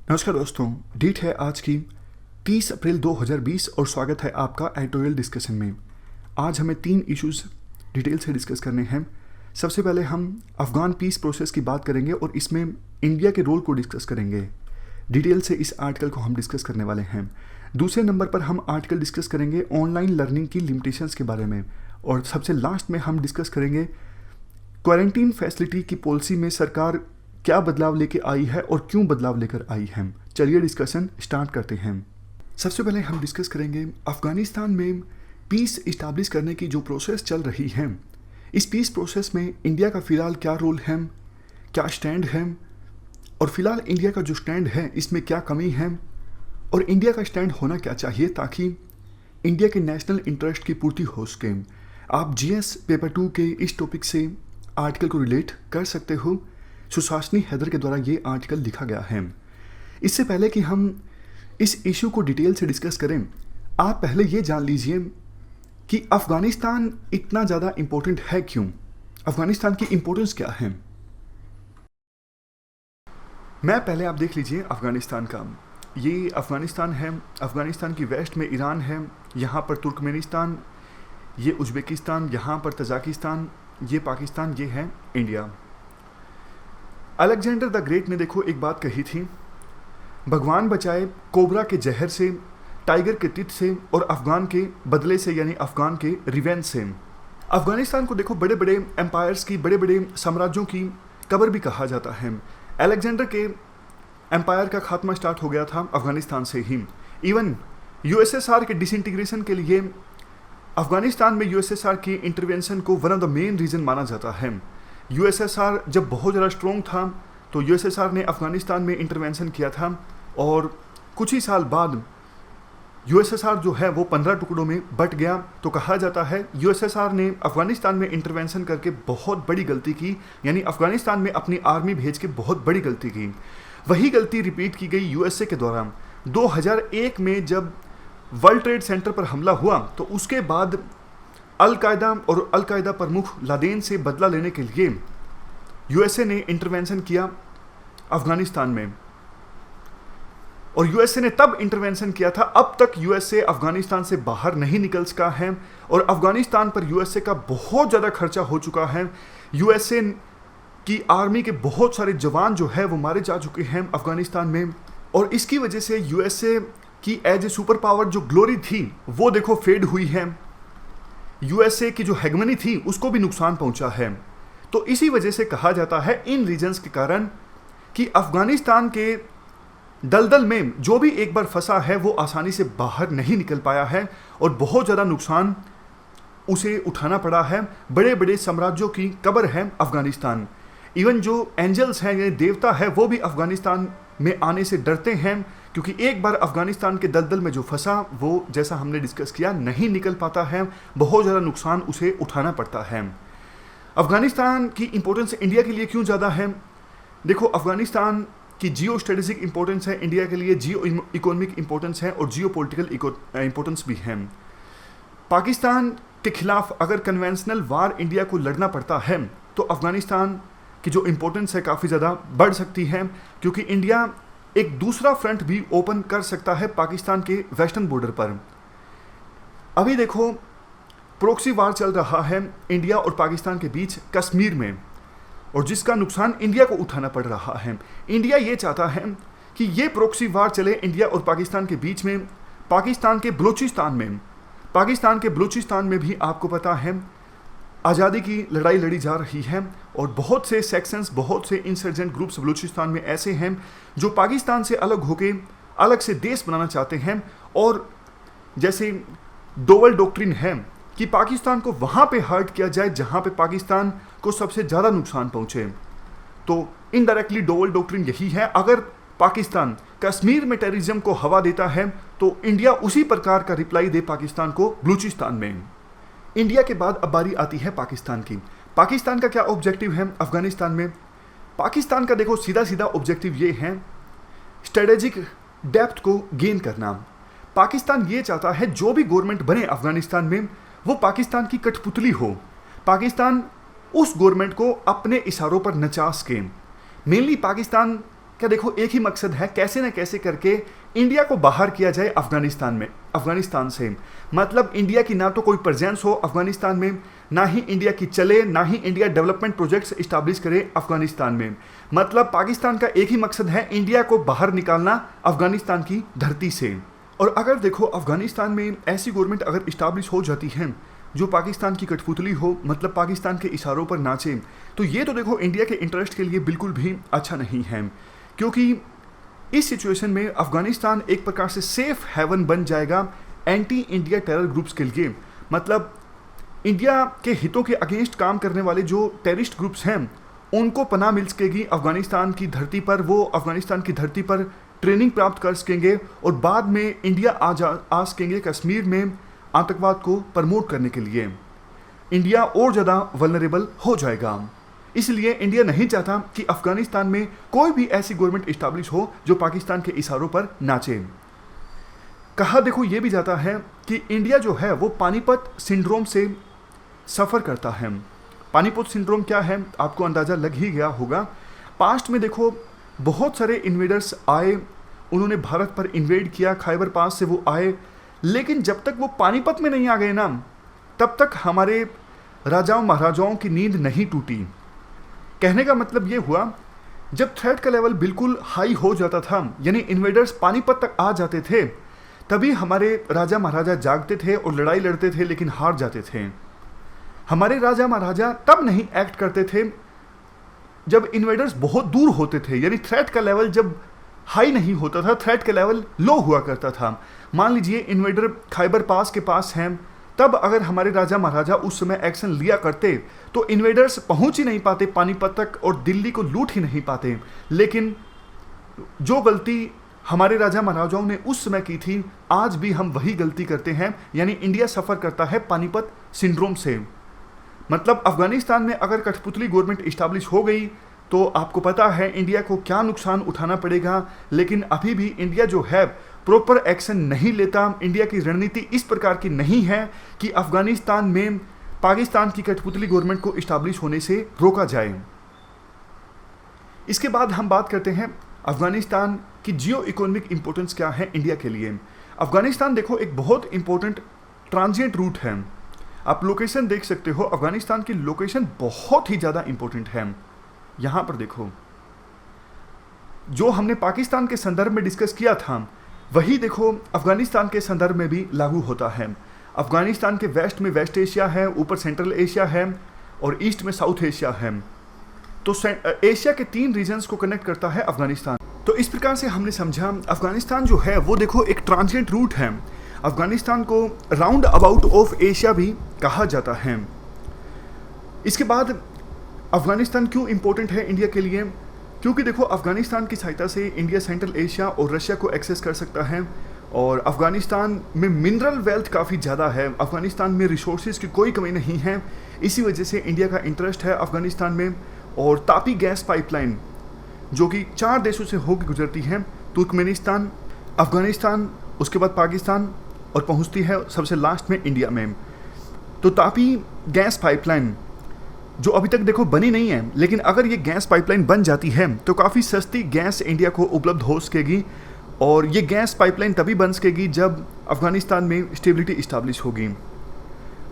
नमस्कार दोस्तों, डेट है आज की 30 अप्रैल 2020 और स्वागत है आपका एडिटोरियल डिस्कशन में। आज हमें 3 इश्यूज डिटेल से डिस्कस करने हैं। सबसे पहले हम अफ़गान पीस प्रोसेस की बात करेंगे और इसमें इंडिया के रोल को डिस्कस करेंगे। डिटेल से इस आर्टिकल को हम डिस्कस करने वाले हैं। दूसरे नंबर पर हम आर्टिकल डिस्कस करेंगे ऑनलाइन लर्निंग की लिमिटेशंस के बारे में, और सबसे लास्ट में हम डिस्कस करेंगे क्वारंटीन फैसिलिटी की पॉलिसी में सरकार क्या बदलाव लेके आई है और क्यों बदलाव लेकर आई है। चलिए डिस्कशन स्टार्ट करते हैं। सबसे पहले हम डिस्कस करेंगे अफ़गानिस्तान में पीस इस्टेब्लिश करने की जो प्रोसेस चल रही है। इस पीस प्रोसेस में इंडिया का फ़िलहाल क्या रोल है, क्या स्टैंड है, और फिलहाल इंडिया का जो स्टैंड है इसमें क्या कमी है, और इंडिया का स्टैंड होना क्या चाहिए ताकि इंडिया के नेशनल इंटरेस्ट की पूर्ति हो सके। आप जीएस पेपर 2 के इस टॉपिक से आर्टिकल को रिलेट कर सकते हो। सुशासनी हैदर के द्वारा ये आर्टिकल लिखा गया है। इससे पहले कि हम इस इशू को डिटेल से डिस्कस करें, आप पहले ये जान लीजिए कि अफ़गानिस्तान इतना ज़्यादा इम्पोर्टेंट है क्यों, अफ़गानिस्तान की इम्पोर्टेंस क्या है। मैं पहले आप देख लीजिए अफ़गानिस्तान का। ये अफ़गानिस्तान है। अफ़गानिस्तान की वेस्ट में ईरान है, यहाँ पर तुर्कमेनिस्तान, ये उज़्बेकिस्तान, यहाँ पर तजाकिस्तान, ये पाकिस्तान, ये है इंडिया। अलेक्जेंडर द ग्रेट ने देखो एक बात कही थी, भगवान बचाए कोबरा के जहर से, टाइगर के तित से और अफ़गान के बदले से, यानी अफ़गान के रिवेंज से। अफ़गानिस्तान को देखो बड़े बड़े एम्पायर्स की, बड़े बड़े साम्राज्यों की कब्र भी कहा जाता है। अलेक्जेंडर के एम्पायर का खात्मा स्टार्ट हो गया था अफ़गानिस्तान से ही। इवन यूएसएसआर के डिसइंटीग्रेशन के लिए अफ़गानिस्तान में यूएसएसआर की इंटरवेंशन को one of the main reason माना जाता है। यूएसएसआर जब बहुत ज़्यादा स्ट्रॉन्ग था तो यूएसएसआर ने अफ़गानिस्तान में इंटरवेंशन किया था, और कुछ ही साल बाद यूएसएसआर जो है वो 15 टुकड़ों में बट गया। तो कहा जाता है यूएसएसआर ने अफ़गानिस्तान में इंटरवेंशन करके बहुत बड़ी गलती की, यानी अफ़गानिस्तान में अपनी आर्मी भेज के बहुत बड़ी गलती की। वही गलती रिपीट की गई यूएसए के द्वारा 2001 में जब वर्ल्ड ट्रेड सेंटर पर हमला हुआ। तो उसके बाद अल-कायदा और अल-कायदा प्रमुख लादेन से बदला लेने के लिए यूएसए ने इंटरवेंशन किया अफ़गानिस्तान में, और यूएसए ने तब इंटरवेंशन किया था। अब तक यूएसए अफ़गानिस्तान से बाहर नहीं निकल सका है, और अफ़गानिस्तान पर यूएसए का बहुत ज़्यादा खर्चा हो चुका है। यूएसए की आर्मी के बहुत सारे जवान जो है वो मारे जा चुके हैं अफ़गानिस्तान में, और इसकी वजह से यूएसए की एज ए सुपर पावर जो ग्लोरी थी वो देखो फेड हुई है। यूएसए की जो हेगमनी थी उसको भी नुकसान पहुंचा है। तो इसी वजह से कहा जाता है इन रीजन्स के कारण कि अफ़गानिस्तान के दलदल में जो भी एक बार फंसा है वो आसानी से बाहर नहीं निकल पाया है, और बहुत ज़्यादा नुकसान उसे उठाना पड़ा है। बड़े बड़े साम्राज्यों की कब्र है अफ़गानिस्तान। इवन जो एंजल्स हैं, यानी देवता है, वो भी अफ़गानिस्तान में आने से डरते हैं, क्योंकि एक बार अफ़गानिस्तान के दलदल में जो फंसा वो, जैसा हमने डिस्कस किया, नहीं निकल पाता है। बहुत ज़्यादा नुकसान उसे उठाना पड़ता है। अफ़गानिस्तान की इंपॉर्टेंस इंडिया के लिए क्यों ज़्यादा है? देखो, अफ़गानिस्तान की जियो स्ट्रेटेजिक इंपॉर्टेंस है इंडिया के लिए, जियो इकोनॉमिक इंपॉर्टेंस है, और जियो पॉलिटिकल इंपॉर्टेंस भी है। पाकिस्तान के खिलाफ अगर कन्वेंशनल वार इंडिया को लड़ना पड़ता है तो अफ़गानिस्तान की जो इंपॉर्टेंस है काफ़ी ज़्यादा बढ़ सकती है, क्योंकि इंडिया एक दूसरा फ्रंट भी ओपन कर सकता है पाकिस्तान के वेस्टर्न बॉर्डर पर। अभी देखो प्रॉक्सी वार चल रहा है इंडिया और पाकिस्तान के बीच कश्मीर में, और जिसका नुकसान इंडिया को उठाना पड़ रहा है। इंडिया ये चाहता है कि ये प्रॉक्सी वार चले इंडिया और पाकिस्तान के बीच में। पाकिस्तान के बलूचिस्तान में भी आपको पता है आज़ादी की लड़ाई लड़ी जा रही है, और बहुत से सेक्शंस, बहुत से इंसर्जेंट ग्रुप्स बलूचिस्तान में ऐसे हैं जो पाकिस्तान से अलग होके अलग से देश बनाना चाहते हैं। और जैसे डोवल डॉक्ट्रिन है कि पाकिस्तान को वहाँ पे हर्ट किया जाए जहाँ पे पाकिस्तान को सबसे ज़्यादा नुकसान पहुँचे। तो इनडायरेक्टली डोवल डॉक्ट्रिन यही है, अगर पाकिस्तान कश्मीर में टेररिज्म को हवा देता है तो इंडिया उसी प्रकार का रिप्लाई दे पाकिस्तान को बलूचिस्तान में। इंडिया के बाद अब बारी आती है पाकिस्तान की। पाकिस्तान का क्या ऑब्जेक्टिव है अफ़गानिस्तान में? पाकिस्तान का देखो सीधा सीधा ऑब्जेक्टिव ये है स्ट्रेटेजिक डेप्थ को गेन करना। पाकिस्तान ये चाहता है जो भी गवर्नमेंट बने अफ़गानिस्तान में वो पाकिस्तान की कठपुतली हो। पाकिस्तान उस गवर्नमेंट को अपने इशारों पर नचा सके। मेनली पाकिस्तान क्या देखो एक ही मकसद है, कैसे न कैसे करके इंडिया को बाहर किया जाए अफगानिस्तान से। मतलब इंडिया की ना तो कोई प्रेजेंस हो अफगानिस्तान में, ना ही इंडिया की चले, ना ही इंडिया डेवलपमेंट प्रोजेक्ट्स इस्टेब्लिश करे अफगानिस्तान में। मतलब पाकिस्तान का एक ही मकसद है, इंडिया को बाहर निकालना अफगानिस्तान की धरती से। और अगर देखो अफगानिस्तान में ऐसी गवर्नमेंट अगर इस्टेब्लिश हो जाती है जो पाकिस्तान की कठपुतली हो, मतलब पाकिस्तान के इशारों पर नाचे, तो ये तो देखो इंडिया के इंटरेस्ट के लिए बिल्कुल भी अच्छा नहीं है। क्योंकि इस सिचुएशन में अफगानिस्तान एक प्रकार से सेफ हेवन बन जाएगा एंटी इंडिया टेरर ग्रुप्स के लिए। मतलब इंडिया के हितों के अगेंस्ट काम करने वाले जो टेररिस्ट ग्रुप्स हैं उनको पनाह मिल सकेगी अफगानिस्तान की धरती पर। वो अफगानिस्तान की धरती पर ट्रेनिंग प्राप्त कर सकेंगे और बाद में इंडिया आ सकेंगे कश्मीर में आतंकवाद को प्रमोट करने के लिए। इंडिया और ज़्यादा वल्नरेबल हो जाएगा। इसलिए इंडिया नहीं चाहता कि अफगानिस्तान में कोई भी ऐसी गवर्नमेंट इस्टेब्लिश हो जो पाकिस्तान के इशारों पर नाचे। कहा देखो ये भी जाता है कि इंडिया जो है वो पानीपत सिंड्रोम से सफ़र करता है। पानीपत सिंड्रोम क्या है आपको अंदाज़ा लग ही गया होगा। पास्ट में देखो बहुत सारे इन्वेडर्स आए, उन्होंने भारत पर इन्वेड किया, खैबर पास से वो आए, लेकिन जब तक वो पानीपत में नहीं आ गए ना तब तक हमारे राजाओं महाराजाओं की नींद नहीं टूटी। कहने का मतलब ये हुआ, जब थ्रेट का लेवल बिल्कुल हाई हो जाता था, यानी इन्वेडर्स पानीपत तक आ जाते थे, तभी हमारे राजा महाराजा जागते थे और लड़ाई लड़ते थे, लेकिन हार जाते थे। हमारे राजा महाराजा तब नहीं एक्ट करते थे जब इन्वेडर्स बहुत दूर होते थे, यानी थ्रेट का लेवल जब हाई नहीं होता था, थ्रेट का लेवल लो हुआ करता था। मान लीजिए इन्वेडर खैबर पास के पास हैं, तब अगर हमारे राजा महाराजा उस समय एक्शन लिया करते तो इन्वेडर्स पहुंच ही नहीं पाते पानीपत तक और दिल्ली को लूट ही नहीं पाते। लेकिन जो गलती हमारे राजा महाराजाओं ने उस समय की थी, आज भी हम वही गलती करते हैं, यानी इंडिया सफ़र करता है पानीपत सिंड्रोम से। मतलब अफगानिस्तान में अगर कठपुतली गवर्नमेंट इस्टेब्लिश हो गई तो आपको पता है इंडिया को क्या नुकसान उठाना पड़ेगा। लेकिन अभी भी इंडिया जो है प्रॉपर एक्शन नहीं लेता। इंडिया की रणनीति इस प्रकार की नहीं है कि अफगानिस्तान में पाकिस्तान की कठपुतली गवर्नमेंट को इस्टेब्लिश होने से रोका जाए। इसके बाद हम बात करते हैं अफगानिस्तान की जियो इकोनॉमिक इंपॉर्टेंस क्या है इंडिया के लिए। अफगानिस्तान देखो एक बहुत इंपॉर्टेंट ट्रांजिट रूट है। आप लोकेशन देख सकते हो, अफगानिस्तान की लोकेशन बहुत ही ज़्यादा इंपॉर्टेंट है। यहाँ पर देखो, जो हमने पाकिस्तान के संदर्भ में डिस्कस किया था वही देखो अफगानिस्तान के संदर्भ में भी लागू होता है। अफगानिस्तान के वेस्ट में वेस्ट एशिया है, ऊपर सेंट्रल एशिया है और ईस्ट में साउथ एशिया है। तो एशिया के 3 रीजन्स को कनेक्ट करता है अफगानिस्तान। तो इस प्रकार से हमने समझा अफगानिस्तान जो है वो देखो एक ट्रांजिट रूट है। अफगानिस्तान को राउंड अबाउट ऑफ एशिया भी कहा जाता है। इसके बाद अफगानिस्तान क्यों इंपॉर्टेंट है इंडिया के लिए? क्योंकि देखो अफगानिस्तान की सहायता से इंडिया सेंट्रल एशिया और रशिया को एक्सेस कर सकता है और अफगानिस्तान में मिनरल वेल्थ काफ़ी ज़्यादा है। अफगानिस्तान में रिसोर्सेज की कोई कमी नहीं है, इसी वजह से इंडिया का इंटरेस्ट है अफगानिस्तान में। और तापी गैस पाइपलाइन जो कि 4 देशों से होकर गुजरती है, तुर्कमेनिस्तान, अफगानिस्तान, उसके बाद पाकिस्तान और पहुंचती है सबसे लास्ट में इंडिया में। तो तापी गैस पाइपलाइन जो अभी तक देखो बनी नहीं है, लेकिन अगर ये गैस पाइपलाइन बन जाती है तो काफ़ी सस्ती गैस इंडिया को उपलब्ध हो सकेगी। और ये गैस पाइपलाइन तभी बन सकेगी जब अफगानिस्तान में स्टेबिलिटी इस्टेब्लिश होगी।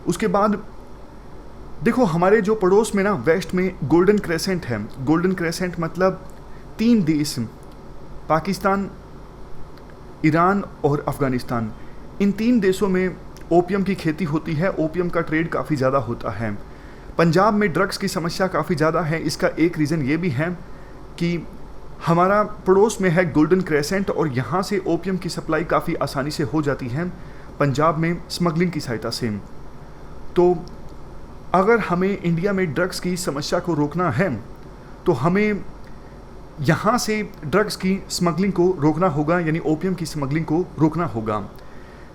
उसके बाद देखो हमारे जो पड़ोस में ना वेस्ट में गोल्डन क्रेसेंट है। गोल्डन क्रेसेंट मतलब 3 देश, पाकिस्तान, ईरान और अफगानिस्तान। इन 3 देशों में ओपियम की खेती होती है, ओपियम का ट्रेड काफ़ी ज़्यादा होता है। पंजाब में ड्रग्स की समस्या काफ़ी ज़्यादा है। इसका एक रीज़न ये भी है कि हमारा पड़ोस में है गोल्डन क्रेसेंट और यहाँ से ओपियम की सप्लाई काफ़ी आसानी से हो जाती है पंजाब में स्मगलिंग की सहायता से। तो अगर हमें इंडिया में ड्रग्स की समस्या को रोकना है तो हमें यहाँ से ड्रग्स की स्मगलिंग को रोकना होगा, यानी ओपियम की स्मगलिंग को रोकना होगा।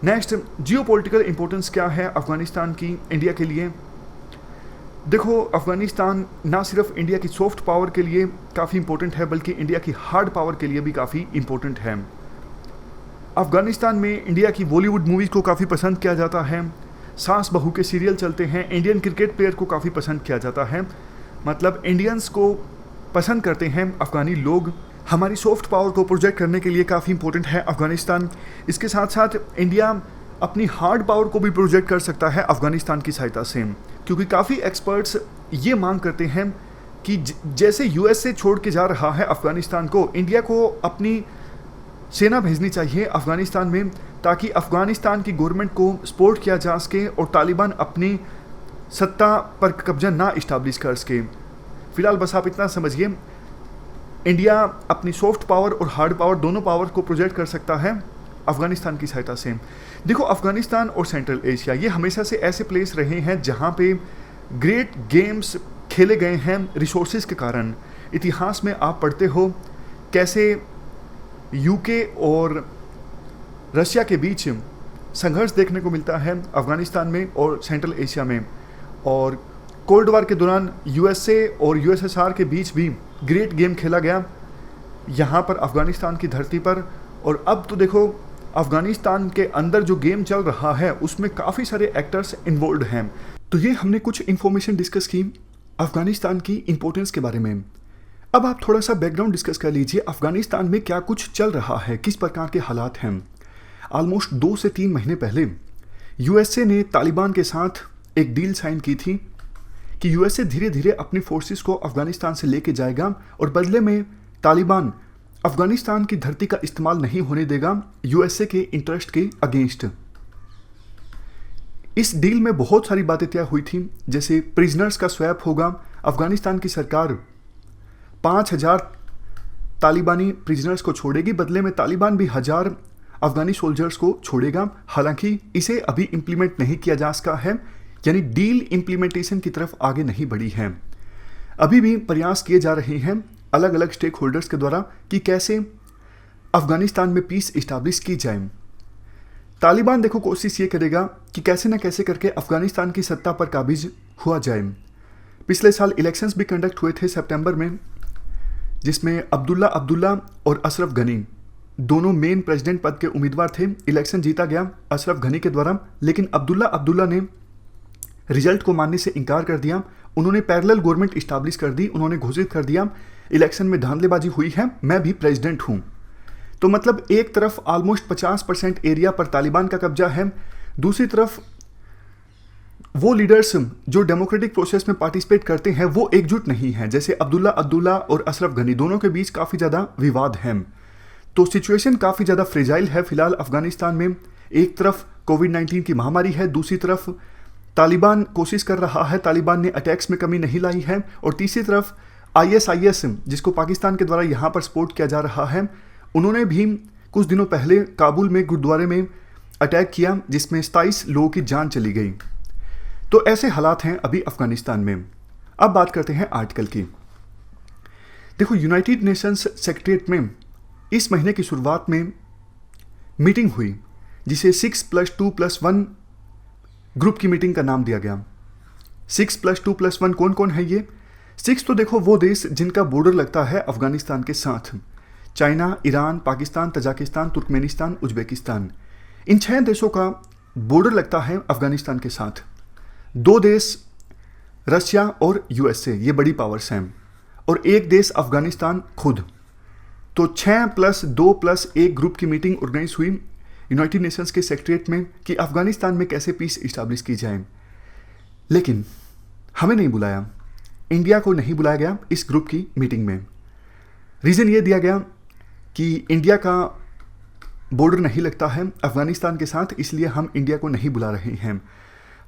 नेक्स्ट, जियोपॉलिटिकल इंपॉर्टेंस क्या है अफगानिस्तान की इंडिया के लिए? देखो अफगानिस्तान ना सिर्फ इंडिया की सॉफ्ट पावर के लिए काफ़ी इंपॉर्टेंट है बल्कि इंडिया की हार्ड पावर के लिए भी काफ़ी इंपॉर्टेंट है। अफगानिस्तान में इंडिया की बॉलीवुड मूवीज़ को काफ़ी पसंद किया जाता है, सास बहू के सीरियल चलते हैं, इंडियन क्रिकेट प्लेयर को काफ़ी पसंद किया जाता है। मतलब इंडियंस को पसंद करते हैं अफ़गानी लोग। हमारी सॉफ्ट पावर को प्रोजेक्ट करने के लिए काफ़ी इंपॉर्टेंट है अफगानिस्तान। इसके साथ साथ इंडिया अपनी हार्ड पावर को भी प्रोजेक्ट कर सकता है अफगानिस्तान की सहायता से, क्योंकि काफ़ी एक्सपर्ट्स ये मांग करते हैं कि जैसे यूएसए छोड़ के जा रहा है अफगानिस्तान को, इंडिया को अपनी सेना भेजनी चाहिए अफगानिस्तान में, ताकि अफगानिस्तान की गवर्नमेंट को सपोर्ट किया जा सके और तालिबान अपनी सत्ता पर कब्जा ना इस्टाब्लिश कर सके। फिलहाल बस आप इतना समझिए, इंडिया अपनी सॉफ्ट पावर और हार्ड पावर दोनों पावर को प्रोजेक्ट कर सकता है अफगानिस्तान की सहायता से। देखो, अफगानिस्तान और सेंट्रल एशिया ये हमेशा से ऐसे प्लेस रहे हैं जहाँ पे ग्रेट गेम्स खेले गए हैं रिसोर्सेज के कारण। इतिहास में आप पढ़ते हो कैसे यूके और रशिया के बीच संघर्ष देखने को मिलता है अफगानिस्तान में और सेंट्रल एशिया में, और कोल्ड वार के दौरान यूएसए और यूएसएसआर के बीच भी ग्रेट गेम खेला गया यहाँ पर अफगानिस्तान की धरती पर। और अब तो देखो, अफगानिस्तान के अंदर जो गेम चल रहा है उसमें काफ़ी सारे एक्टर्स इन्वॉल्व हैं। तो ये हमने कुछ इन्फॉर्मेशन डिस्कस की अफगानिस्तान की इंपॉर्टेंस के बारे में। अब आप थोड़ा सा बैकग्राउंड डिस्कस कर लीजिए, अफगानिस्तान में क्या कुछ चल रहा है, किस प्रकार के हालात हैं। ऑलमोस्ट 2 से 3 महीने पहले यूएसए ने तालिबान के साथ एक डील साइन की थी कि यूएसए धीरे धीरे अपनी फोर्सेस को अफगानिस्तान से लेके जाएगा और बदले में तालिबान अफगानिस्तान की धरती का इस्तेमाल नहीं होने देगा यूएसए के इंटरेस्ट के अगेंस्ट। इस डील में बहुत सारी बातें तय हुई थी, जैसे प्रिजनर्स का स्वैप होगा, अफगानिस्तान की सरकार 5,000 तालिबानी प्रिजनर्स को छोड़ेगी, बदले में तालिबान भी 1,000 अफगानी सोल्जर्स को छोड़ेगा। हालांकि इसे अभी इम्प्लीमेंट नहीं किया जा सका है, यानी डील इम्प्लीमेंटेशन की तरफ आगे नहीं बढ़ी है। अभी भी प्रयास किए जा रहे हैं अलग अलग स्टेक होल्डर्स के द्वारा कि कैसे अफगानिस्तान में पीस इस्टाब्लिश की जाए। तालिबान देखो कोशिश ये करेगा कि कैसे न कैसे करके अफगानिस्तान की सत्ता पर काबिज हुआ जाए। पिछले साल इलेक्शंस भी कंडक्ट हुए थे सितंबर में, जिसमें अब्दुल्ला और अशरफ गनी दोनों मेन प्रेसिडेंट पद के उम्मीदवार थे। इलेक्शन जीता गया अशरफ गनी के द्वारा, लेकिन अब्दुल्ला ने रिजल्ट को मानने से इनकार कर दिया। उन्होंने पैरेलल गवर्नमेंट इस्टाब्लिश कर दी, उन्होंने घोषित कर दिया इलेक्शन में धांधलेबाजी हुई है, मैं भी प्रेसिडेंट हूं। तो मतलब एक तरफ ऑलमोस्ट 50% एरिया पर तालिबान का कब्जा है, दूसरी तरफ वो लीडर्स जो डेमोक्रेटिक प्रोसेस में पार्टिसिपेट करते हैं वो एकजुट नहीं है, जैसे अब्दुल्ला और अशरफ गनी दोनों के बीच काफ़ी ज़्यादा विवाद है। तो सिचुएशन काफ़ी ज़्यादा फ्रेजाइल है फिलहाल अफगानिस्तान में। एक तरफ कोविड-19 की महामारी है, दूसरी तरफ तालिबान कोशिश कर रहा है, तालिबान ने अटैक्स में कमी नहीं लाई है, और तीसरी तरफ ISIS जिसको पाकिस्तान के द्वारा यहाँ पर सपोर्ट किया जा रहा है, उन्होंने भी कुछ दिनों पहले काबुल में गुरुद्वारे में अटैक किया जिसमें 27 लोगों की जान चली गई। तो ऐसे हालात हैं अभी अफगानिस्तान में। अब बात करते हैं आर्टिकल की। देखो, यूनाइटेड नेशंस सेक्रेटरीट में इस महीने की शुरुआत में मीटिंग हुई जिसे 6+2+1 ग्रुप की मीटिंग का नाम दिया गया। 6+2+1 कौन कौन है ये? 6 तो देखो वो देश जिनका बॉर्डर लगता है अफगानिस्तान के साथ, China, Iran, Pakistan, Tajikistan, Turkmenistan, Uzbekistan. इन 6 देशों का बॉर्डर लगता है अफगानिस्तान के साथ। 2 देश रशिया और यूएसए, ये बड़ी पावर्स हैं, और एक देश अफगानिस्तान खुद। तो 6+2+1 ग्रुप की मीटिंग ऑर्गेनाइज हुई यूनाइटेड नेशंस के सेक्रेटरीट में कि अफगानिस्तान में कैसे पीस इस्टाब्लिश की जाए। लेकिन हमें नहीं बुलाया, इंडिया को नहीं बुलाया गया इस ग्रुप की मीटिंग में। रीज़न ये दिया गया कि इंडिया का बॉर्डर नहीं लगता है अफगानिस्तान के साथ, इसलिए हम इंडिया को नहीं बुला रहे हैं।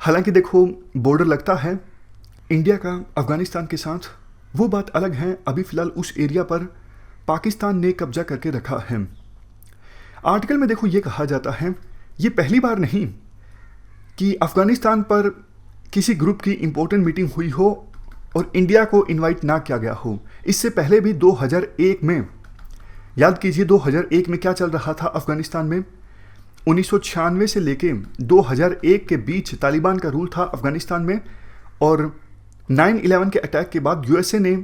हालांकि देखो, बॉर्डर लगता है इंडिया का अफगानिस्तान के साथ, वो बात अलग है। अभी फ़िलहाल उस एरिया पर पाकिस्तान ने कब्जा करके रखा है। आर्टिकल में देखो ये कहा जाता है, ये पहली बार नहीं कि अफगानिस्तान पर किसी ग्रुप की इम्पोर्टेंट मीटिंग हुई हो और इंडिया को इनवाइट ना किया गया हो। इससे पहले भी 2001 में, याद कीजिए 2001 में क्या चल रहा था अफगानिस्तान में। 1996 से लेके 2001 के बीच तालिबान का रूल था अफगानिस्तान में, और 9/11 के अटैक के बाद यूएसए ने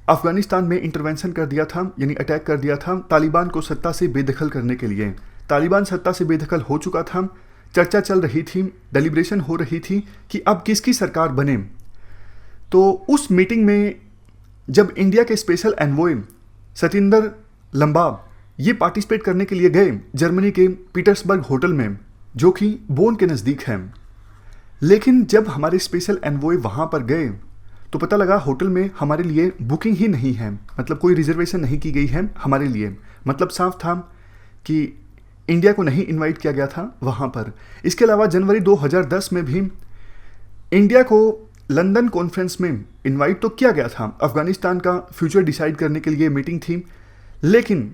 अफगानिस्तान में इंटरवेंशन कर दिया था, यानी अटैक कर दिया था तालिबान को सत्ता से बेदखल करने के लिए। तालिबान सत्ता से बेदखल हो चुका था, चर्चा चल रही थी, डेलिब्रेशन हो रही थी कि अब किसकी सरकार बने। तो उस मीटिंग में जब इंडिया के स्पेशल एनवॉय सतिंदर लंबाब ये पार्टिसिपेट करने के लिए गए जर्मनी के पीटर्सबर्ग होटल में, जो कि बोन के नज़दीक है। लेकिन जब हमारे स्पेशल एनवॉय वहाँ पर गए तो पता लगा होटल में हमारे लिए बुकिंग ही नहीं है, मतलब कोई रिजर्वेशन नहीं की गई है हमारे लिए। मतलब साफ था कि इंडिया को नहीं इनवाइट किया गया था वहाँ पर। इसके अलावा जनवरी 2010 में भी इंडिया को लंदन कॉन्फ्रेंस में इनवाइट तो किया गया था, अफगानिस्तान का फ्यूचर डिसाइड करने के लिए मीटिंग थी। लेकिन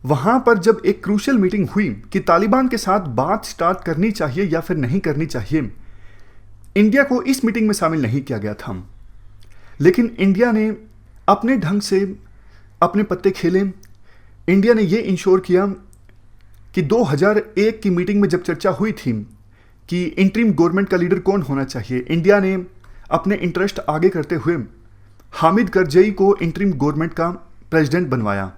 वहाँ पर जब एक क्रूशियल मीटिंग हुई कि तालिबान के साथ बात स्टार्ट करनी चाहिए या फिर नहीं करनी चाहिए, इंडिया को इस मीटिंग में शामिल नहीं किया गया था। लेकिन इंडिया ने अपने ढंग से अपने पत्ते खेले। इंडिया ने ये इंश्योर किया कि 2001 की मीटिंग में जब चर्चा हुई थी कि इंटरिम गवर्नमेंट का लीडर कौन होना चाहिए, इंडिया ने अपने इंटरेस्ट आगे करते हुए हामिद करजई को इंटरिम गवर्नमेंट का प्रेसिडेंट बनवाया।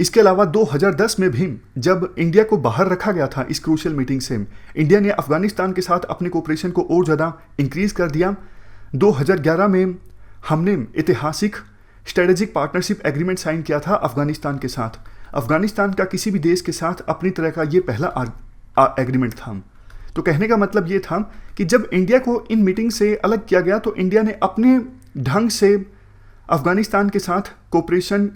इसके अलावा 2010 में भी जब इंडिया को बाहर रखा गया था इस क्रूशियल मीटिंग से, इंडिया ने अफगानिस्तान के साथ अपने कोऑपरेशन को और ज़्यादा इंक्रीज कर दिया। 2011 में हमने ऐतिहासिक स्ट्रेटेजिक पार्टनरशिप एग्रीमेंट साइन किया था अफगानिस्तान के साथ। अफगानिस्तान का किसी भी देश के साथ अपनी तरह का ये पहला एग्रीमेंट था। तो कहने का मतलब ये था कि जब इंडिया को इन मीटिंग से अलग किया गया तो इंडिया ने अपने ढंग से अफगानिस्तान के साथ कोऑपरेशन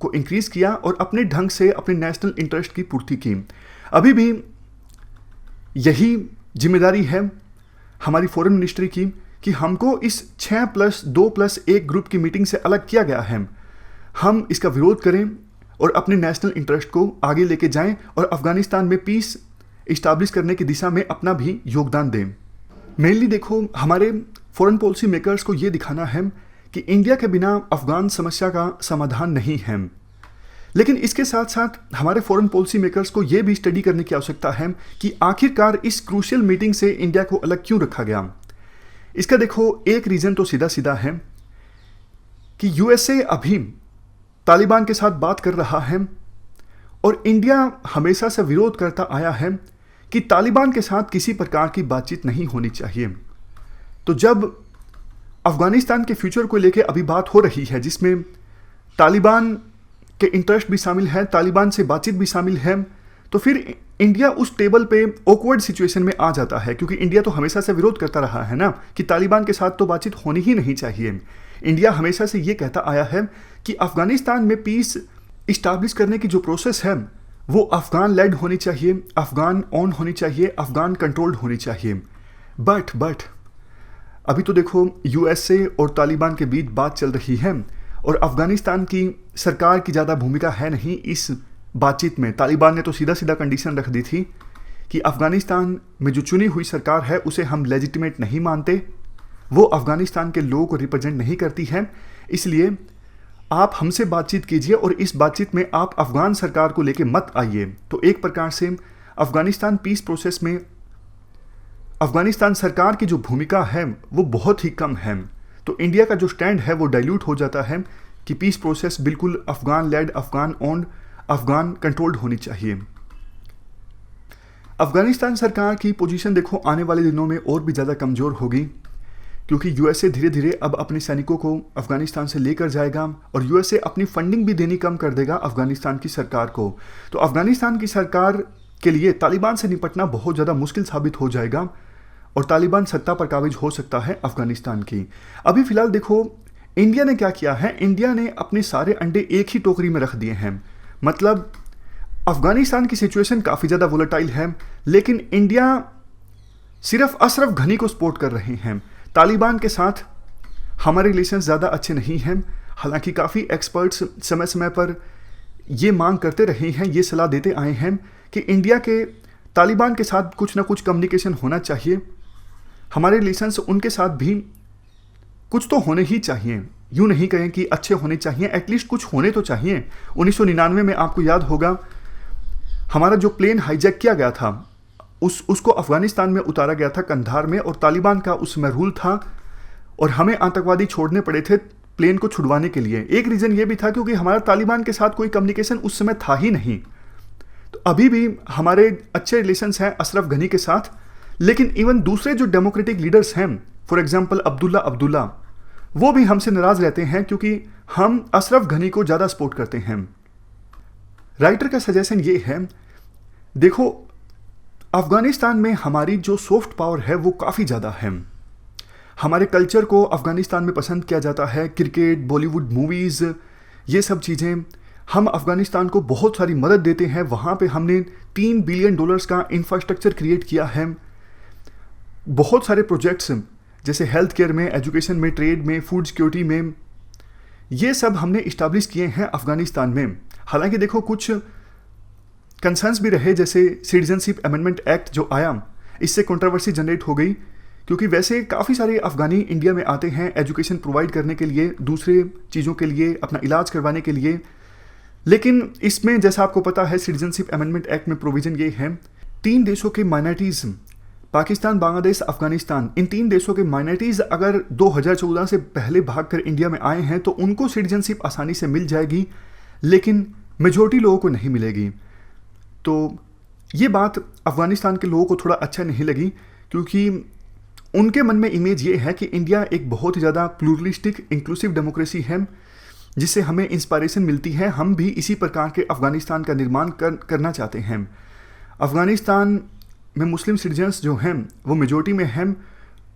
को इंक्रीज किया और अपने ढंग से अपने नेशनल इंटरेस्ट की पूर्ति की। अभी भी यही जिम्मेदारी है हमारी फॉरेन मिनिस्ट्री की कि हमको इस 6+2+1 ग्रुप की मीटिंग से अलग किया गया है, हम इसका विरोध करें और अपने नेशनल इंटरेस्ट को आगे लेके जाएं और अफगानिस्तान में पीस इस्टाब्लिश करने की दिशा में अपना भी योगदान दें। मेनली देखो, हमारे फॉरेन पॉलिसी मेकर्स को ये दिखाना है कि इंडिया के बिना अफगान समस्या का समाधान नहीं है। लेकिन इसके साथ साथ हमारे फॉरेन पॉलिसी मेकर्स को ये भी स्टडी करने की आवश्यकता है कि आखिरकार इस क्रूशियल मीटिंग से इंडिया को अलग क्यों रखा गया। इसका देखो एक रीज़न तो सीधा सीधा है कि यूएसए अभी तालिबान के साथ बात कर रहा है और इंडिया हमेशा से विरोध करता आया है कि तालिबान के साथ किसी प्रकार की बातचीत नहीं होनी चाहिए। तो जब अफगानिस्तान के फ्यूचर को लेकर अभी बात हो रही है जिसमें तालिबान के इंटरेस्ट भी शामिल है, तालिबान से बातचीत भी शामिल है, तो फिर इंडिया उस टेबल पे ऑकवर्ड सिचुएशन में आ जाता है, क्योंकि इंडिया तो हमेशा से विरोध करता रहा है ना कि तालिबान के साथ तो बातचीत होनी ही नहीं चाहिए। इंडिया हमेशा से ये कहता आया है कि अफगानिस्तान में पीस इस्टाब्लिश करने की जो प्रोसेस है वो अफगान लेड होनी चाहिए, अफगान ऑन होनी चाहिए, अफगान कंट्रोल्ड होनी चाहिए। बट अभी तो देखो यूएसए और तालिबान के बीच बात चल रही है और अफगानिस्तान की सरकार की ज़्यादा भूमिका है नहीं इस बातचीत में। तालिबान ने तो सीधा सीधा कंडीशन रख दी थी कि अफगानिस्तान में जो चुनी हुई सरकार है उसे हम लेजिटिमेट नहीं मानते, वो अफगानिस्तान के लोगों को रिप्रेजेंट नहीं करती है, इसलिए आप हमसे बातचीत कीजिए और इस बातचीत में आप अफगान सरकार को लेके मत आइए। तो एक प्रकार से अफगानिस्तान पीस प्रोसेस में अफगानिस्तान सरकार की जो भूमिका है वो बहुत ही कम है। तो इंडिया का जो स्टैंड है वो डाइल्यूट हो जाता है कि पीस प्रोसेस बिल्कुल Afghan led, Afghan owned, Afghan controlled होनी चाहिए। अफगानिस्तान सरकार की पोजीशन देखो आने वाले दिनों में और भी ज़्यादा कमज़ोर होगी, क्योंकि यूएसए धीरे धीरे अब अपने सैनिकों को अफगानिस्तान से लेकर जाएगा और यूएसए अपनी फंडिंग भी देनी कम कर देगा अफगानिस्तान की सरकार को। तो अफगानिस्तान की सरकार के लिए तालिबान से निपटना बहुत ज़्यादा मुश्किल साबित हो जाएगा और तालिबान सत्ता पर काबिज हो सकता है अफगानिस्तान की। अभी फिलहाल देखो इंडिया ने क्या किया है, इंडिया ने अपने सारे अंडे एक ही टोकरी में रख दिए हैं। मतलब अफगानिस्तान की सिचुएशन काफ़ी ज़्यादा वोलेटाइल है, लेकिन इंडिया सिर्फ अशरफ घनी को सपोर्ट कर रहे हैं। तालिबान के साथ हमारे रिलेशन ज़्यादा अच्छे नहीं हैं। हालांकि काफ़ी एक्सपर्ट्स समय समय पर ये मांग करते रहे हैं, ये सलाह देते आए हैं कि इंडिया के तालिबान के साथ कुछ ना कुछ कम्युनिकेशन होना चाहिए, हमारे रिलेशंस उनके साथ भी कुछ तो होने ही चाहिए। यूँ नहीं कहें कि अच्छे होने चाहिए, एटलीस्ट कुछ होने तो चाहिए। 1999 में आपको याद होगा हमारा जो प्लेन हाईजैक किया गया था उसको अफगानिस्तान में उतारा गया था कंधार में, और तालिबान का उसमें रूल था और हमें आतंकवादी छोड़ने पड़े थे प्लेन को छुड़वाने के लिए। एक रीज़न ये भी था क्योंकि हमारा तालिबान के साथ कोई कम्युनिकेशन उस समय था ही नहीं। तो अभी भी हमारे अच्छे रिलेशंस हैं अशरफ घनी के साथ, लेकिन इवन दूसरे जो डेमोक्रेटिक लीडर्स हैं, फॉर एग्जांपल अब्दुल्ला, वो भी हमसे नाराज़ रहते हैं क्योंकि हम अशरफ घनी को ज़्यादा सपोर्ट करते हैं। राइटर का सजेशन ये है, देखो अफ़गानिस्तान में हमारी जो सॉफ्ट पावर है वो काफ़ी ज़्यादा है। हमारे कल्चर को अफ़गानिस्तान में पसंद किया जाता है, क्रिकेट, बॉलीवुड मूवीज़, ये सब चीज़ें। हम अफ़गानिस्तान को बहुत सारी मदद देते हैं। वहाँ पे हमने $3 बिलियन का इंफ्रास्ट्रक्चर क्रिएट किया है। बहुत सारे प्रोजेक्ट्स जैसे हेल्थ केयर में, एजुकेशन में, ट्रेड में, फूड सिक्योरिटी में, ये सब हमने इस्टेब्लिश किए हैं अफ़गानिस्तान में। हालांकि देखो कुछ कंसर्न्स भी रहे, जैसे सिटीजनशिप अमेंडमेंट एक्ट जो आया, इससे कंट्रोवर्सी जनरेट हो गई, क्योंकि वैसे काफ़ी सारे अफ़गानी इंडिया में आते हैं एजुकेशन प्रोवाइड करने के लिए, दूसरे चीज़ों के लिए, अपना इलाज करवाने के लिए। लेकिन इसमें जैसा आपको पता है सिटीजनशिप अमेंडमेंट एक्ट में प्रोविज़न ये है, 3 देशों के माइनॉरिटीज़, पाकिस्तान, बांग्लादेश, अफ़गानिस्तान, इन 3 देशों के माइनॉरिटीज़ अगर 2014 से पहले भागकर इंडिया में आए हैं तो उनको सिटीजनशिप आसानी से मिल जाएगी, लेकिन मेजॉरिटी लोगों को नहीं मिलेगी। तो ये बात अफ़गानिस्तान के लोगों को थोड़ा अच्छा नहीं लगी, क्योंकि उनके मन में इमेज ये है कि इंडिया एक बहुत ही ज़्यादा प्लूरलिस्टिक इंक्लूसिव डेमोक्रेसी है, जिससे हमें इंस्पायरेशन मिलती है। हम भी इसी प्रकार के अफ़गानिस्तान का निर्माण करना चाहते हैं। अफ़गानिस्तान में मुस्लिम सिटीजन्स जो हैं वो मेजॉरिटी में हैं,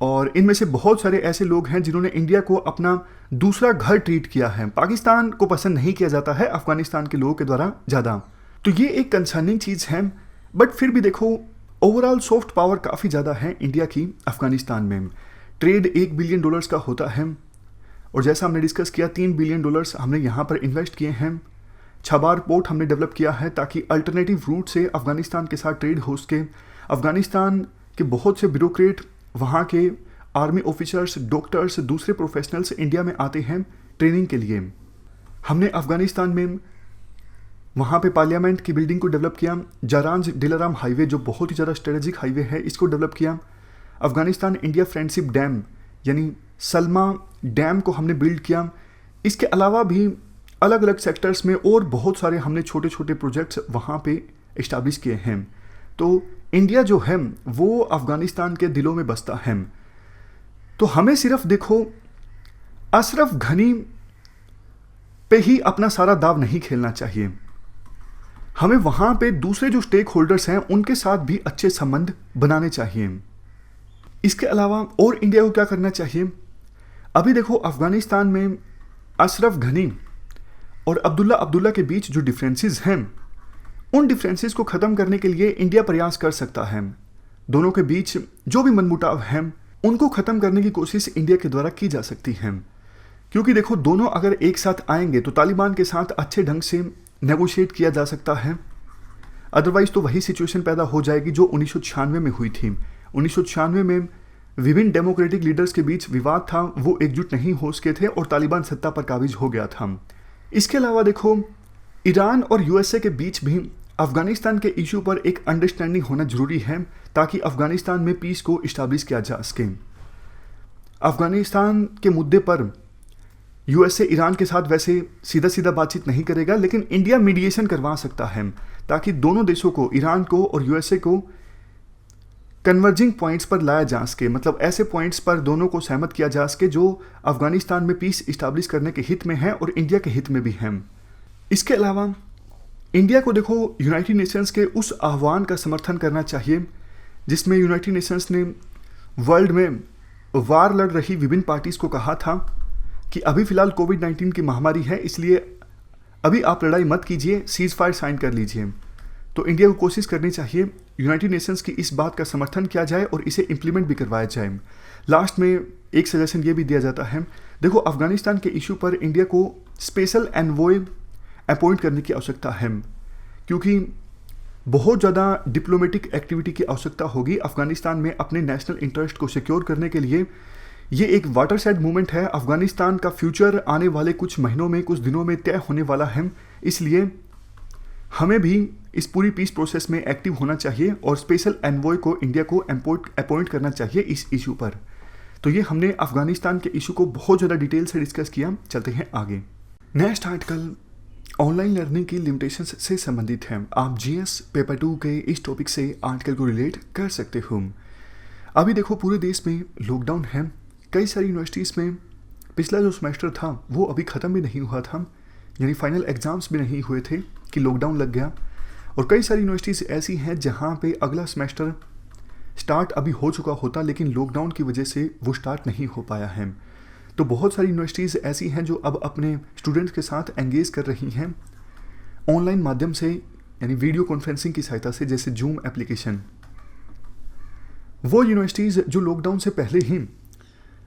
और इनमें से बहुत सारे ऐसे लोग हैं जिन्होंने इंडिया को अपना दूसरा घर ट्रीट किया है। पाकिस्तान को पसंद नहीं किया जाता है अफ़गानिस्तान के लोगों के द्वारा ज़्यादा। तो ये एक कंसर्निंग चीज़ है। बट फिर भी देखो ओवरऑल सॉफ्ट पावर काफ़ी ज़्यादा है इंडिया की अफ़गानिस्तान में। ट्रेड $1 बिलियन का होता है, और जैसा हमने डिस्कस किया $3 बिलियन हमने यहाँ पर इन्वेस्ट किए हैं। छबार पोर्ट हमने डेवलप किया है ताकि अल्टरनेटिव रूट से अफ़गानिस्तान के साथ ट्रेड हो सके। अफ़गानिस्तान के बहुत से ब्यूरोक्रेट, वहाँ के आर्मी ऑफिसर्स, डॉक्टर्स, दूसरे प्रोफेशनल्स इंडिया में आते हैं ट्रेनिंग के लिए। हमने अफ़गानिस्तान में वहाँ पे पार्लियामेंट की बिल्डिंग को डेवलप किया। जारांज दिलाराम हाईवे जो बहुत ही ज़्यादा स्ट्रेटेजिक हाईवे है, इसको डेवलप किया। अफ़गानिस्तान इंडिया फ्रेंडशिप डैम यानी सलमा डैम को हमने बिल्ड किया। इसके अलावा भी अलग अलग सेक्टर्स में और बहुत सारे हमने छोटे छोटे प्रोजेक्ट्स वहाँ पे इस्टेब्लिश किए हैं। तो इंडिया जो है वो अफ़गानिस्तान के दिलों में बसता है। तो हमें सिर्फ देखो अशरफ घनी पे ही अपना सारा दाव नहीं खेलना चाहिए। हमें वहाँ पे दूसरे जो स्टेक होल्डर्स हैं उनके साथ भी अच्छे संबंध बनाने चाहिए। इसके अलावा और इंडिया को क्या करना चाहिए? अभी देखो अफ़गानिस्तान में अशरफ घनी और अब्दुल्ला के बीच जो डिफरेंसेस हैं, उन डिफरेंसेस को ख़त्म करने के लिए इंडिया प्रयास कर सकता है। दोनों के बीच जो भी मनमुटाव हैं उनको ख़त्म करने की कोशिश इंडिया के द्वारा की जा सकती है। क्योंकि देखो दोनों अगर एक साथ आएंगे तो तालिबान के साथ अच्छे ढंग से नेगोशिएट किया जा सकता है। अदरवाइज़ तो वही सिचुएशन पैदा हो जाएगी जो 1996 में हुई थी। 1996 में विभिन्न डेमोक्रेटिक लीडर्स के बीच विवाद था, वो एकजुट नहीं हो सके थे और तालिबान सत्ता पर काबिज हो गया था। इसके अलावा देखो ईरान और यूएसए के बीच भी अफ़गानिस्तान के इशू पर एक अंडरस्टैंडिंग होना ज़रूरी है ताकि अफ़गानिस्तान में पीस को इस्टेब्लिश किया जा सके। अफ़गानिस्तान के मुद्दे पर यूएसए ईरान के साथ वैसे सीधा सीधा बातचीत नहीं करेगा, लेकिन इंडिया मीडिएशन करवा सकता है ताकि दोनों देशों को, ईरान को और यूएसए को, कन्वर्जिंग पॉइंट्स पर लाया जा सके। मतलब ऐसे पॉइंट्स पर दोनों को सहमत किया जा सके जो अफ़गानिस्तान में पीस इस्टेब्लिश करने के हित में है और इंडिया के हित में भी हैं। इसके अलावा इंडिया को देखो यूनाइटेड नेशंस के उस आह्वान का समर्थन करना चाहिए जिसमें यूनाइटेड नेशंस ने वर्ल्ड में वार लड़ रही विभिन्न पार्टीज़ को कहा था कि अभी फ़िलहाल कोविड-19 की महामारी है, इसलिए अभी आप लड़ाई मत कीजिए, सीज़ फायर साइन कर लीजिए। तो इंडिया को कोशिश करनी चाहिए यूनाइटेड नेशंस की इस बात का समर्थन किया जाए और इसे इम्प्लीमेंट भी करवाया जाए। लास्ट में एक सजेशन ये भी दिया जाता है, देखो अफ़गानिस्तान के इशू पर इंडिया को स्पेशल एनवॉय अपॉइंट करने की आवश्यकता है, क्योंकि बहुत ज़्यादा डिप्लोमेटिक एक्टिविटी की आवश्यकता होगी अफ़गानिस्तान में अपने नेशनल इंटरेस्ट को सिक्योर करने के लिए। ये एक वाटरसाइड मूवमेंट है। अफ़गानिस्तान का फ्यूचर आने वाले कुछ महीनों में, कुछ दिनों में तय होने वाला है, इसलिए हमें भी इस पूरी पीस प्रोसेस में एक्टिव होना चाहिए और स्पेशल एनवॉय को इंडिया को अपॉइंट करना चाहिए इस इशू पर। तो ये हमने अफ़गानिस्तान के इशू को बहुत ज़्यादा डिटेल से डिस्कस किया। चलते हैं आगे। नेक्स्ट आर्टिकल ऑनलाइन लर्निंग की लिमिटेशंस से संबंधित है। आप जीएस पेपर 2 के इस टॉपिक से आर्टिकल को रिलेट कर सकते हो। अभी देखो पूरे देश में लॉकडाउन है, कई सारी यूनिवर्सिटीज़ में पिछला जो सेमेस्टर था वो अभी ख़त्म भी नहीं हुआ था, यानी फाइनल एग्ज़ाम्स भी नहीं हुए थे कि लॉकडाउन लग गया। और कई सारी यूनिवर्सिटीज़ ऐसी हैं जहाँ पे अगला सेमेस्टर स्टार्ट अभी हो चुका होता, लेकिन लॉकडाउन की वजह से वो स्टार्ट नहीं हो पाया है। तो बहुत सारी यूनिवर्सिटीज़ ऐसी हैं जो अब अपने स्टूडेंट्स के साथ एंगेज कर रही हैं ऑनलाइन माध्यम से, यानी वीडियो कॉन्फ्रेंसिंग की सहायता से, जैसे जूम एप्लीकेशन। वो यूनिवर्सिटीज़ जो लॉकडाउन से पहले ही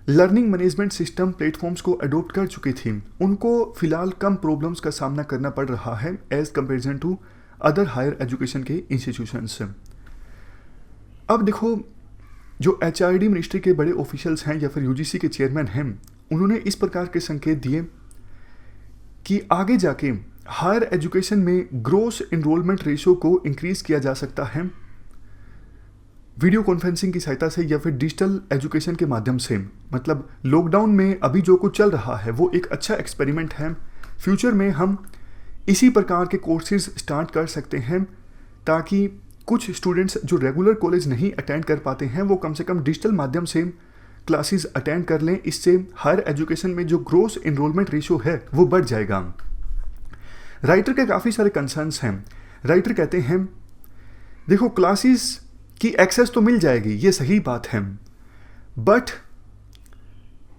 लर्निंग मैनेजमेंट सिस्टम प्लेटफॉर्म्स को अडोप्ट कर चुकी थी, उनको फ़िलहाल कम प्रॉब्लम्स का सामना करना पड़ रहा है as comparison to other higher education के इंस्टीट्यूशंस। अब देखो, जो HRD मिनिस्ट्री के बड़े ऑफिशियल्स हैं या फिर UGC के चेयरमैन हैं, उन्होंने इस प्रकार के संकेत दिए कि आगे जाके हायर एजुकेशन में ग्रोस इनरोलमेंट रेशियो को इंक्रीज़ किया जा सकता है वीडियो कॉन्फ्रेंसिंग की सहायता से या फिर डिजिटल एजुकेशन के माध्यम से। मतलब लॉकडाउन में अभी जो कुछ चल रहा है वो एक अच्छा एक्सपेरिमेंट है। फ्यूचर में हम इसी प्रकार के कोर्सेज स्टार्ट कर सकते हैं ताकि कुछ स्टूडेंट्स जो रेगुलर कॉलेज नहीं अटेंड कर पाते हैं वो कम से कम डिजिटल माध्यम से क्लासेस अटेंड कर लें। इससे हायर एजुकेशन में जो ग्रोस इनरोलमेंट रेशियो है वो बढ़ जाएगा। राइटर के काफ़ी सारे कंसर्न्स हैं। राइटर कहते हैं, देखो क्लासेस की एक्सेस तो मिल जाएगी, ये सही बात है, बट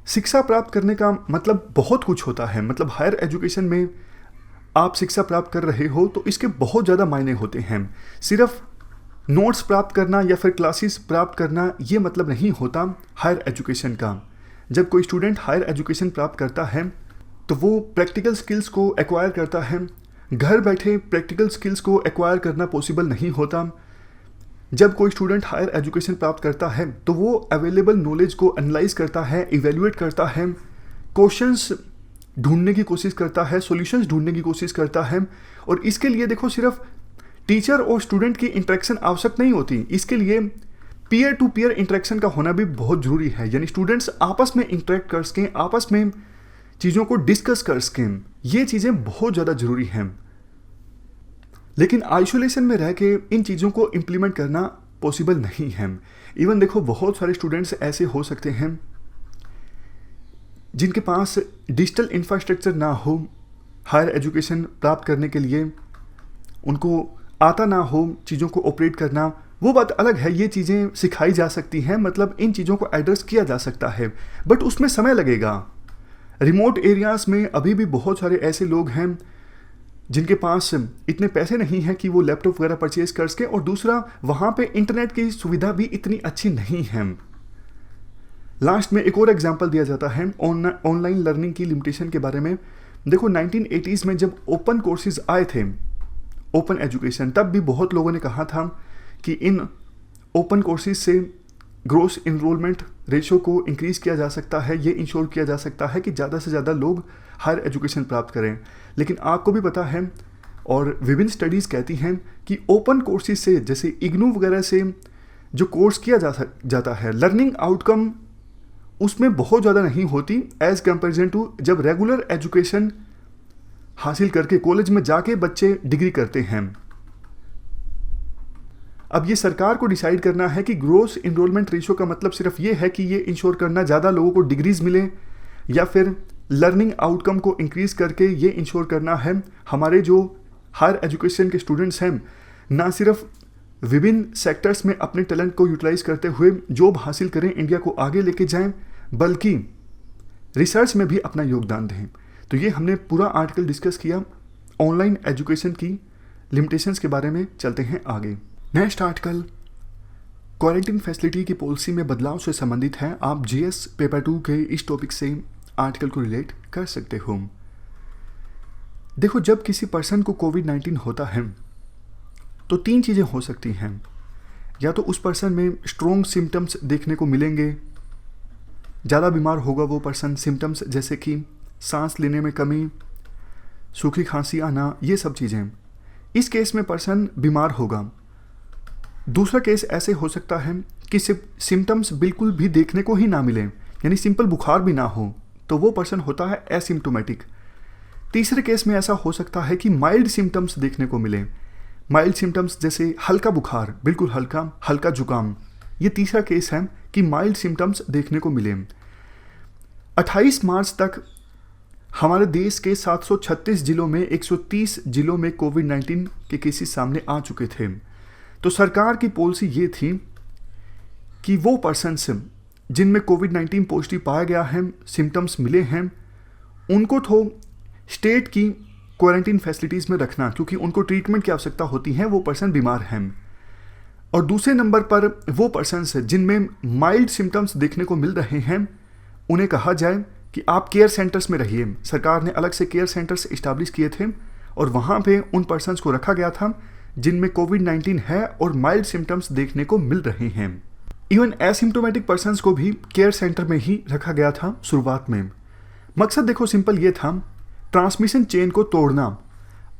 शिक्षा प्राप्त करने का मतलब बहुत कुछ होता है। मतलब हायर एजुकेशन में आप शिक्षा प्राप्त कर रहे हो तो इसके बहुत ज़्यादा मायने होते हैं। सिर्फ नोट्स प्राप्त करना या फिर क्लासेस प्राप्त करना ये मतलब नहीं होता हायर एजुकेशन का। जब कोई स्टूडेंट हायर एजुकेशन प्राप्त करता है तो वो प्रैक्टिकल स्किल्स को एक्वायर करता है। घर बैठे प्रैक्टिकल स्किल्स को एक्वायर करना पॉसिबल नहीं होता। जब कोई स्टूडेंट हायर एजुकेशन प्राप्त करता है तो वो अवेलेबल नॉलेज को एनालाइज करता है, इवेल्युएट करता है, क्वेश्चंस ढूंढने की कोशिश करता है, सॉल्यूशंस ढूंढने की कोशिश करता है। और इसके लिए देखो सिर्फ टीचर और स्टूडेंट की इंटरेक्शन आवश्यक नहीं होती, इसके लिए पीयर टू पीयर इंटरेक्शन का होना भी बहुत ज़रूरी है। यानी स्टूडेंट्स आपस में इंटरेक्ट कर सकें, आपस में चीज़ों को डिस्कस कर सकें, ये चीज़ें बहुत ज़्यादा ज़रूरी हैं। लेकिन आइसोलेशन में रह के इन चीज़ों को इम्प्लीमेंट करना पॉसिबल नहीं है। इवन देखो बहुत सारे स्टूडेंट्स ऐसे हो सकते हैं जिनके पास डिजिटल इंफ्रास्ट्रक्चर ना हो हायर एजुकेशन प्राप्त करने के लिए, उनको आता ना हो चीज़ों को ऑपरेट करना, वो बात अलग है, ये चीज़ें सिखाई जा सकती हैं। मतलब इन चीज़ों को एड्रेस किया जा सकता है, बट उसमें समय लगेगा। रिमोट एरियाज़ में अभी भी बहुत सारे ऐसे लोग हैं जिनके पास इतने पैसे नहीं हैं कि वो लैपटॉप वगैरह परचेज कर सकें, और दूसरा वहाँ पे इंटरनेट की सुविधा भी इतनी अच्छी नहीं है। लास्ट में एक और एग्जांपल दिया जाता है ऑनलाइन लर्निंग की लिमिटेशन के बारे में। देखो 1980s में जब ओपन कोर्सेज आए थे, ओपन एजुकेशन, तब भी बहुत लोगों ने कहा था कि इन ओपन कोर्सेज से ग्रोस इनरोलमेंट रेशियो को इंक्रीज़ किया जा सकता है, ये इंश्योर किया जा सकता है कि ज़्यादा से ज़्यादा लोग हायर एजुकेशन प्राप्त करें। लेकिन आपको भी पता है और विभिन्न स्टडीज़ कहती हैं कि ओपन कोर्सेज से, जैसे इग्नू वगैरह से जो कोर्स किया जाता है, लर्निंग आउटकम उसमें बहुत ज़्यादा नहीं होती एज़ कंपेरिजन टू जब रेगुलर एजुकेशन हासिल करके कॉलेज में जाके बच्चे डिग्री करते हैं। अब ये सरकार को डिसाइड करना है कि ग्रोस इनरोलमेंट रेशियो का मतलब सिर्फ ये है कि ये इंश्योर करना ज़्यादा लोगों को डिग्रीज मिले, या फिर लर्निंग आउटकम को इंक्रीज़ करके ये इंश्योर करना है हमारे जो हायर एजुकेशन के स्टूडेंट्स हैं ना सिर्फ विभिन्न सेक्टर्स में अपने टैलेंट को यूटिलाइज़ करते हुए जॉब हासिल करें, इंडिया को आगे लेके जाएं, बल्कि रिसर्च में भी अपना योगदान दें। तो ये हमने पूरा आर्टिकल डिस्कस किया ऑनलाइन एजुकेशन की लिमिटेशंस के बारे में। चलते हैं आगे। नेक्स्ट आर्टिकल क्वारंटीन फैसिलिटी की पॉलिसी में बदलाव से संबंधित है। आप GS पेपर 2 के इस टॉपिक से आर्टिकल को रिलेट कर सकते हो। देखो, जब किसी पर्सन को कोविड-19 होता है तो 3 चीज़ें हो सकती हैं। या तो उस पर्सन में स्ट्रॉन्ग सिम्टम्स देखने को मिलेंगे, ज़्यादा बीमार होगा वो पर्सन, सिम्टम्स जैसे कि सांस लेने में कमी, सूखी खांसी आना, ये सब चीज़ें। इस केस में पर्सन बीमार होगा। दूसरा केस ऐसे हो सकता है कि सिम्टम्स बिल्कुल भी देखने को ही ना मिले, यानी सिंपल बुखार भी ना हो, तो वो पर्सन होता है एसिम्प्टोमेटिक। तीसरे केस में ऐसा हो सकता है कि माइल्ड सिम्टम्स देखने को मिले। माइल्ड सिम्टम्स जैसे हल्का बुखार, बिल्कुल हल्का, हल्का जुकाम, ये तीसरा केस है कि माइल्ड सिम्टम्स देखने को मिले। 28 मार्च तक हमारे देश के 736 जिलों में 130 जिलों में कोविड-19 के केसेस सामने आ चुके थे। तो सरकार की पॉलिसी ये थी कि वो पर्सन्स जिनमें कोविड-19 पॉजिटिव पाया गया है, सिम्टम्स मिले हैं, उनको तो स्टेट की क्वारंटीन फैसिलिटीज़ में रखना, क्योंकि उनको ट्रीटमेंट की आवश्यकता होती है, वो पर्सन बीमार हैं। और दूसरे नंबर पर वो पर्सन्स जिनमें माइल्ड सिम्टम्स देखने को मिल रहे हैं, उन्हें कहा जाए कि आप केयर सेंटर्स में रहिए। सरकार ने अलग से केयर सेंटर्स इस्टेब्लिश किए थे और वहाँ पे उन पर्सन्स को रखा गया था जिनमें कोविड-19 है और माइल्ड सिम्टम्स देखने को मिल रहे हैं। इवन एसिम्टोमेटिक पर्सन्स को भी केयर सेंटर में ही रखा गया था शुरुआत में। मकसद देखो सिंपल ये था, ट्रांसमिशन चेन को तोड़ना।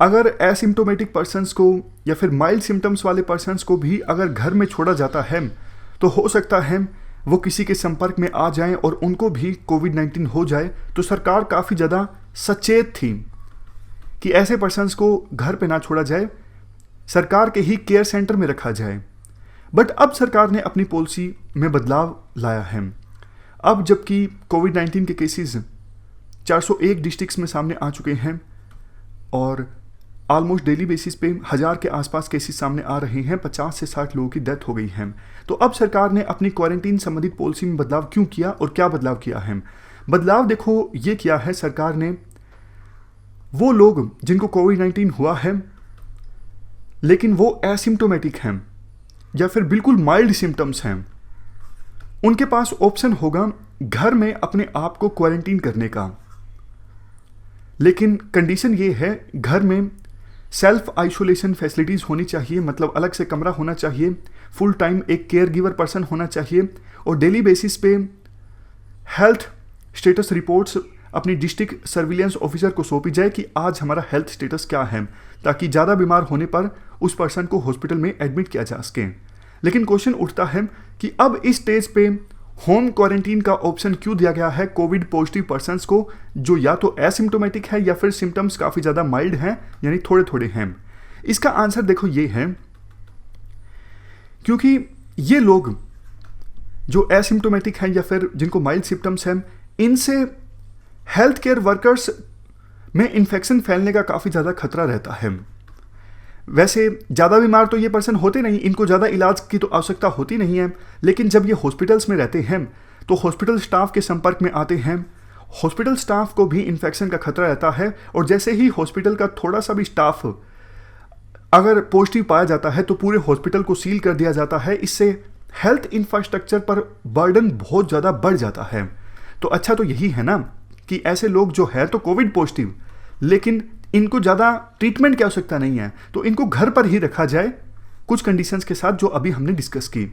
अगर एसिम्टोमेटिक पर्सन्स को या फिर माइल्ड सिम्टम्स वाले पर्सन्स को भी अगर घर में छोड़ा जाता है तो हो सकता है वो किसी के संपर्क में आ जाएं और उनको भी कोविड-19 हो जाए। तो सरकार काफ़ी ज़्यादा सचेत थी कि ऐसे पर्सन्स को घर पे ना छोड़ा जाए, सरकार के ही केयर सेंटर में रखा जाए। बट अब सरकार ने अपनी पॉलिसी में बदलाव लाया है। अब जबकि कोविड-19 के केसेस 401 डिस्ट्रिक्ट्स में सामने आ चुके हैं और ऑलमोस्ट डेली बेसिस पे 1000 के आसपास केसेस सामने आ रहे हैं, 50 से 60 लोगों की डेथ हो गई है। तो अब सरकार ने अपनी क्वारंटीन संबंधित पॉलिसी में बदलाव क्यों किया और क्या बदलाव किया है? बदलाव देखो ये किया है सरकार ने, वो लोग जिनको कोविड-19 हुआ है लेकिन वो एसिम्टोमेटिक हैं या फिर बिल्कुल माइल्ड सिम्टम्स हैं, उनके पास ऑप्शन होगा घर में अपने आप को क्वारंटीन करने का। लेकिन कंडीशन ये है, घर में सेल्फ आइसोलेशन फैसिलिटीज़ होनी चाहिए, मतलब अलग से कमरा होना चाहिए, फुल टाइम एक केयर गिवर पर्सन होना चाहिए और डेली बेसिस पे हेल्थ स्टेटस रिपोर्ट्स अपनी डिस्ट्रिक्ट सर्विलेंस ऑफिसर को सौंपी जाए कि आज हमारा हेल्थ स्टेटस क्या है, ताकि ज़्यादा बीमार होने पर उस पर्सन को हॉस्पिटल में एडमिट किया जा सके। लेकिन क्वेश्चन उठता है कि अब इस स्टेज पे होम क्वारंटीन का ऑप्शन क्यों दिया गया है कोविड पॉजिटिव पर्सन्स को, जो या तो एसिम्टोमेटिक है या फिर सिम्टम्स काफ़ी ज़्यादा माइल्ड हैं, यानी थोड़े थोड़े हैं। इसका आंसर देखो ये है, क्योंकि ये लोग जो एसिम्टोमेटिक हैं या फिर जिनको माइल्ड सिम्टम्स हैं, इनसे हेल्थ केयर वर्कर्स में इन्फेक्शन फैलने का काफ़ी ज़्यादा खतरा रहता है। वैसे ज़्यादा बीमार तो ये पर्सन होते नहीं, इनको ज़्यादा इलाज की तो आवश्यकता होती नहीं है, लेकिन जब ये हॉस्पिटल्स में रहते हैं तो हॉस्पिटल स्टाफ के संपर्क में आते हैं, हॉस्पिटल स्टाफ को भी इन्फेक्शन का खतरा रहता है। और जैसे ही हॉस्पिटल का थोड़ा सा भी स्टाफ अगर पॉजिटिव पाया जाता है तो पूरे हॉस्पिटल को सील कर दिया जाता है। इससे हेल्थ इंफ्रास्ट्रक्चर पर बर्डन बहुत ज़्यादा बढ़ जाता है। तो अच्छा तो यही है ना कि ऐसे लोग जो है तो कोविड पॉजिटिव, लेकिन इनको ज़्यादा ट्रीटमेंट की आवश्यकता नहीं है, तो इनको घर पर ही रखा जाए कुछ कंडीशंस के साथ जो अभी हमने डिस्कस की।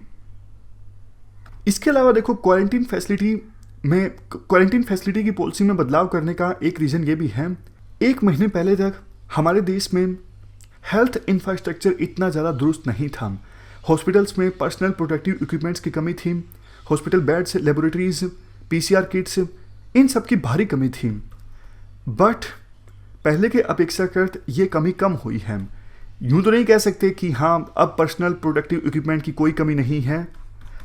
इसके अलावा देखो क्वारंटीन फैसिलिटी की पॉलिसी में बदलाव करने का एक रीज़न ये भी है, 1 महीने पहले तक हमारे देश में हेल्थ इंफ्रास्ट्रक्चर इतना ज़्यादा दुरुस्त नहीं था। हॉस्पिटल्स में पर्सनल प्रोटेक्टिव इक्विपमेंट्स की कमी थी, hospital beds, laboratories, PCR kits, इन सब की भारी कमी थी। बट पहले के अपेक्षाकृत ये कमी कम हुई है। यूँ तो नहीं कह सकते कि हाँ अब पर्सनल प्रोडक्टिव इक्विपमेंट की कोई कमी नहीं है,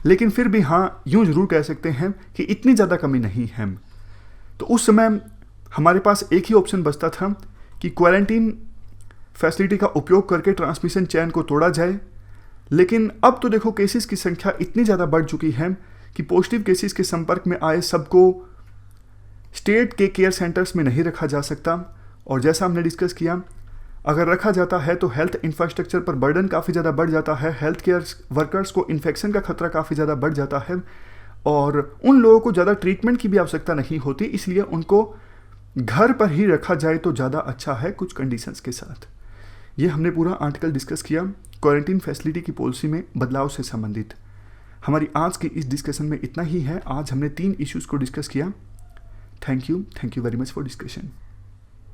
लेकिन फिर भी हाँ यूँ ज़रूर कह सकते हैं कि इतनी ज़्यादा कमी नहीं है। तो उस समय हमारे पास एक ही ऑप्शन बचता था कि क्वारंटीन फैसिलिटी का उपयोग करके ट्रांसमिशन चेन को तोड़ा जाए। लेकिन अब तो देखो केसेस की संख्या इतनी ज़्यादा बढ़ चुकी है कि पॉजिटिव केसेस के संपर्क में आए सबको स्टेट के केयर सेंटर्स में नहीं रखा जा सकता। और जैसा हमने डिस्कस किया, अगर रखा जाता है तो हेल्थ इंफ्रास्ट्रक्चर पर बर्डन काफ़ी ज़्यादा बढ़ जाता है, हेल्थ केयर वर्कर्स को इन्फेक्शन का खतरा काफ़ी ज़्यादा बढ़ जाता है और उन लोगों को ज़्यादा ट्रीटमेंट की भी आवश्यकता नहीं होती। इसलिए उनको घर पर ही रखा जाए तो ज़्यादा अच्छा है कुछ कंडीशंस के साथ। ये हमने पूरा आर्टिकल डिस्कस किया क्वारंटीन फैसिलिटी की पॉलिसी में बदलाव से संबंधित। हमारी आज की इस डिस्कशन में इतना ही है। आज हमने 3 इश्यूज़ को डिस्कस किया। Thank you very much for discussion.